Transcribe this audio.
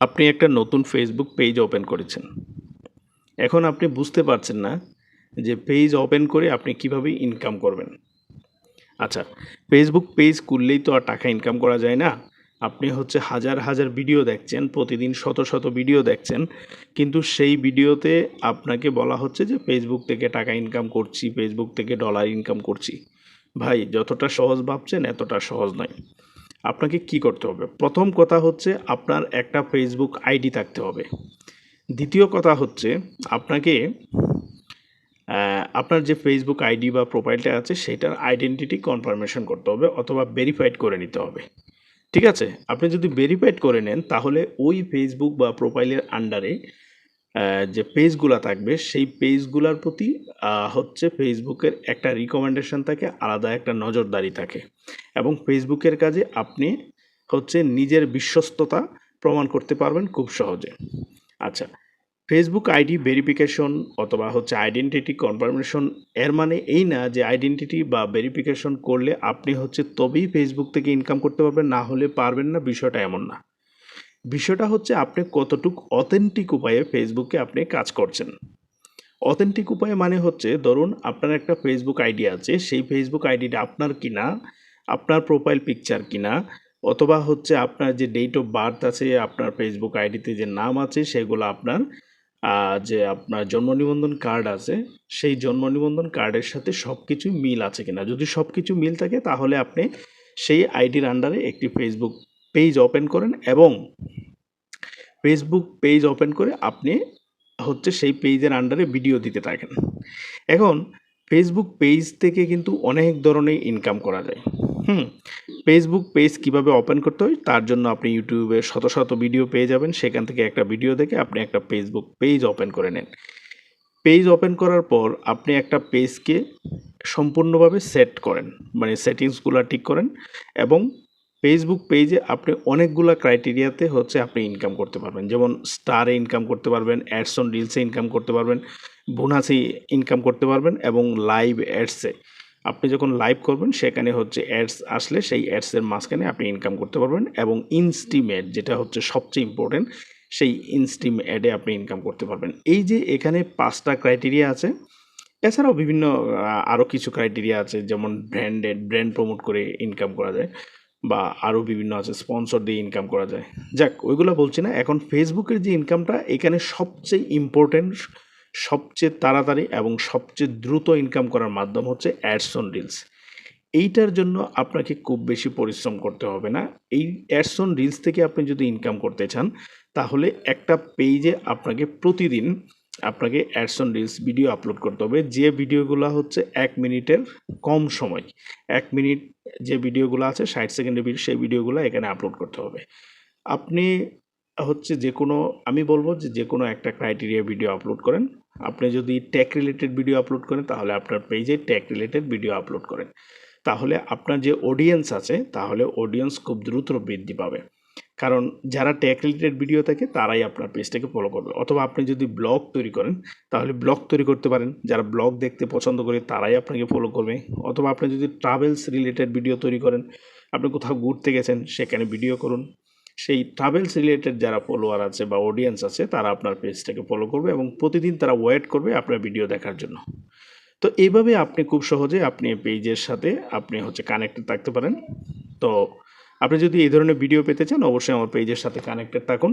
আপনি একটা নতুন ফেসবুক পেজ ওপেন করেছেন। এখন আপনি বুঝতে পারছেন না যে পেজ ওপেন করে আপনি কিভাবে ইনকাম করবেন। আচ্ছা, ফেসবুক পেজ খুললেই তো আর টাকা ইনকাম করা যায় না। আপনি হাজার হাজার ভিডিও দেখছেন, প্রতিদিন শত শত ভিডিও দেখছেন, কিন্তু সেই ভিডিওতে আপনাকে বলা হচ্ছে যে ফেসবুক থেকে টাকা ইনকাম করছি, ফেসবুক থেকে ডলার ইনকাম করছি। ভাই, যতটা সহজ ভাবছেন এতটা সহজ নয়। আপনাকে কি করতে হবে? প্রথম কথা হচ্ছে আপনার একটা ফেসবুক আইডি থাকতে হবে। দ্বিতীয় কথা হচ্ছে আপনাকে আপনার যে ফেসবুক আইডি বা প্রোফাইলটা আছে সেটার আইডেন্টিটি কনফার্মেশন করতে হবে অথবা ভেরিফাইড করে নিতে হবে। ঠিক আছে? আপনি যদি ভেরিফাইড করে নেন তাহলে ওই ফেসবুক বা প্রোফাইলের আন্ডারে যে পেজগুলা থাকবে সেই পেজগুলার প্রতি ফেসবুকের একটা রিকমেন্ডেশন থাকে, আলাদা একটা নজরদারি থাকে এবং ফেসবুকের কাজে আপনি নিজের বিশ্বস্ততা প্রমাণ করতে পারবেন খুব সহজে। আচ্ছা, ফেসবুক আইডি ভেরিফিকেশন অথবা আইডেন্টিটি কনফার্মেশন এর মানে এই না যে আইডেন্টিটি বা ভেরিফিকেশন করলে আপনি তবেই ফেসবুক থেকে ইনকাম করতে পারবেন, না হলে পারবেন না, বিষয়টা এমন না। বিষয়টা আপনি কতটুকু অথেন্টিক উপায়ে ফেসবুকে আপনি কাজ করছেন। অথেন্টিক উপায়ে মানে ধরুন আপনার একটা ফেসবুক আইডি আছে, সেই ফেসবুক আইডিটা আপনার কিনা, আপনার প্রোফাইল পিকচার কিনা, অথবা আপনার যে ডেট অফ বার্থ আছে, আপনার ফেসবুক আইডিতে যে নাম আছে সেগুলো আপনার যে আপনার জন্ম নিবন্ধন কার্ড আছে সেই জন্ম নিবন্ধন কার্ডের সাথে সব কিছু মিল আছে কিনা। যদি সব কিছু মিল থাকে তাহলে আপনি সেই আইডির আন্ডারে একটি ফেসবুক পেজ ওপেন করেন এবং ফেসবুক পেজ ওপেন করে আপনি সেই পেজের আন্ডারে ভিডিও দিতে থাকেন। এখন ফেসবুক পেজ থেকে কিন্তু অনেক ধরনের ইনকাম করা যায়। ফেসবুক পেজ কিভাবে ওপেন করতে হয় তার জন্য আপনি ইউটিউবে শত শত ভিডিও পেয়ে যাবেন, সেখান থেকে একটা ভিডিও দেখে আপনি একটা ফেসবুক পেজ ওপেন করে নেন। পেজ ওপেন করার পর আপনি একটা পেজকে সম্পূর্ণভাবে সেট করেন, মানে সেটিংসগুলো ঠিক করেন এবং ফেসবুক পেজে আপনি অনেকগুলা ক্রাইটেরিয়াতে আপনি ইনকাম করতে পারবেন। যেমন স্টারে ইনকাম করতে পারবেন, অ্যাডস অন রিলসে ইনকাম করতে পারবেন, বোনাসে ইনকাম করতে পারবেন এবং লাইভ অ্যাডসে আপনি যখন লাইভ করবেন সেখানে অ্যাডস আসলে সেই অ্যাডসের মাঝখানে আপনি ইনকাম করতে পারবেন এবং ইনস্টিমেট যেটা সবচেয়ে ইম্পর্টেন্ট, সেই ইনস্টিম অ্যাডে আপনি ইনকাম করতে পারবেন। এই যে এখানে 5টা ক্রাইটেরিয়া আছে, এছাড়াও বিভিন্ন আরও কিছু ক্রাইটেরিয়া আছে, যেমন ব্র্যান্ড প্রমোট করে ইনকাম করা যায় বা আরও বিভিন্ন আছে, স্পন্সর দিয়ে ইনকাম করা যায়। যাক, ওইগুলো বলছি না। এখন ফেসবুকের যে ইনকামটা এখানে সবচেয়ে ইম্পর্টেন্ট, সবচেয়ে তাড়াতাড়ি এবং সবচেয়ে দ্রুত ইনকাম করার মাধ্যম অ্যাডস অন রিলস। এইটার জন্য আপনাকে খুব বেশি পরিশ্রম করতে হবে না। এই অ্যাডস অন রিলস থেকে আপনি যদি ইনকাম করতে চান তাহলে একটা পেজে প্রতিদিন আপনাকে ads on reels video upload করতে হবে, যে ভিডিওগুলো 1 মিনিটের কম সময়। 1 মিনিট যে ভিডিওগুলো আছে 60 সেকেন্ডের ভিডিও, সেই ভিডিওগুলো এখানে আপলোড করতে হবে। আপনি আমি বলব যে কোনো একটা ক্রাইটেরিয়া ভিডিও আপলোড করেন। আপনি যদি টেক রিলেটেড ভিডিও আপলোড করেন তাহলে আপনার পেজে টেক রিলেটেড ভিডিও আপলোড করেন। তাহলে আপনার যে অডিয়েন্স আছে তাহলে অডিয়েন্স খুব দ্রুত বৃদ্ধি পাবে। কারণ যারা টেক রিলেটেড ভিডিও থাকে তারাই আপনার পেজটাকে ফলো করবে। অথবা আপনি যদি ব্লগ তৈরি করেন তাহলে ব্লগ তৈরি করতে পারেন। যারা ব্লগ দেখতে পছন্দ করে তারাই আপনাকে ফলো করবে। অথবা আপনি যদি ট্রাভেলস রিলেটেড ভিডিও তৈরি করেন, আপনি কোথাও ঘুরতে গেছেন সেখানে ভিডিও করুন, সেই ট্রাভেলস রিলেটেড যারা ফলোয়ার আছে বা অডিয়েন্স আছে তারা আপনার পেজটাকে ফলো করবে এবং প্রতিদিন তারা ওয়েট করবে আপনার ভিডিও দেখার জন্য। তো এইভাবে আপনি খুব সহজে আপনি পেজের সাথে আপনি কানেক্টেড থাকতে পারেন। তো আপনি যদি এই ধরনের ভিডিও পেতে চান অবশ্যই আমার পেজের সাথে কানেক্টেড থাকুন।